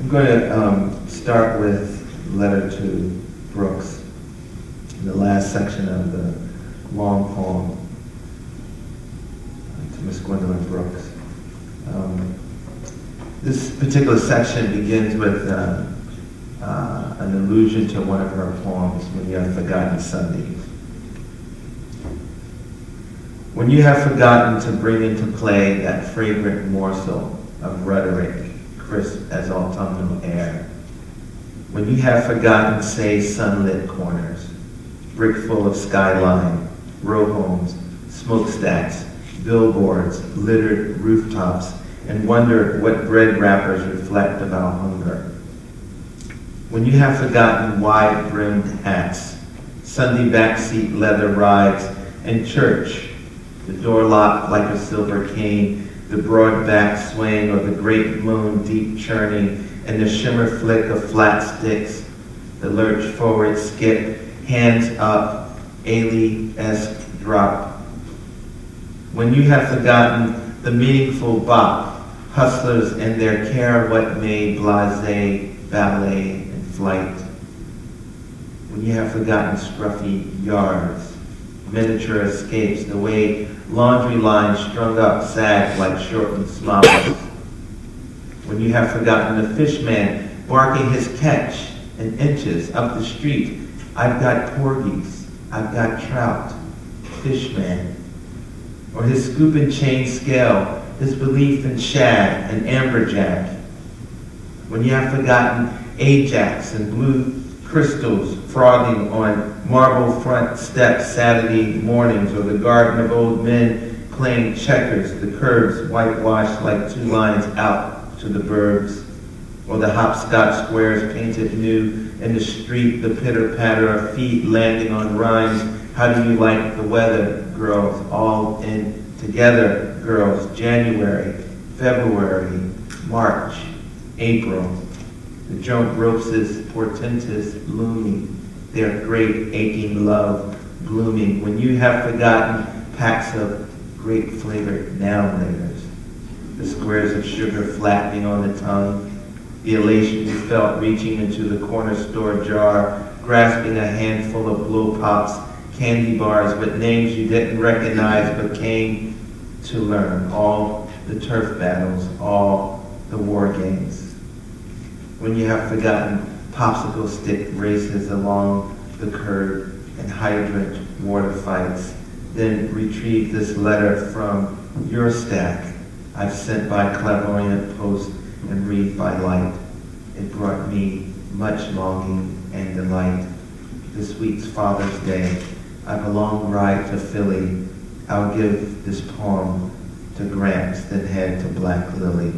I'm going to start with Letter to Brooks, the last section of the long poem to Miss Gwendolyn Brooks. This particular section begins with an allusion to one of her poems, When You Have Forgotten Sunday. When you have forgotten to bring into play that fragrant morsel of rhetoric, crisp as autumnal air. When you have forgotten, say, sunlit corners, brick full of skyline, row homes, smokestacks, billboards, littered rooftops, and wonder what bread wrappers reflect of our hunger. When you have forgotten wide-brimmed hats, Sunday backseat leather rides, and church, the door locked like a silver cane, the broad back swaying or the great moon deep churning, and the shimmer flick of flat sticks, the lurch forward skip, hands up, Ailey-esque drop. When you have forgotten the meaningful bop, hustlers and their care what may, blasé, ballet, and flight. When you have forgotten scruffy yards, miniature escapes, the way laundry lines strung up sag like shortened smiles. When you have forgotten the fishman barking his catch in inches up the street, I've got porgies, I've got trout, fishman. Or his scoop and chain scale, his belief in shad and amberjack. When you have forgotten Ajax and blue crystals frothing on marble front steps Saturday mornings, or the garden of old men playing checkers, the curbs whitewashed like two lines out to the burbs, or the hopscotch squares painted new in the street, the pitter-patter of feet landing on rhymes. How do you like the weather, girls? All in together, girls. January, February, March, April. The jump ropes is portentous, looming, their great aching love blooming. When you have forgotten packs of grape flavored now-layers, the squares of sugar flattening on the tongue, the elation you felt reaching into the corner store jar, grasping a handful of blow pops, candy bars with names you didn't recognize but came to learn. All the turf battles, all the war games. When you have forgotten popsicle stick races along the curb and hydrant water fights, then retrieve this letter from your stack I've sent by clairvoyant post and read by light. It brought me much longing and delight. This week's Father's Day, I've a long ride to Philly. I'll give this poem to Gramps, then head to Black Lily.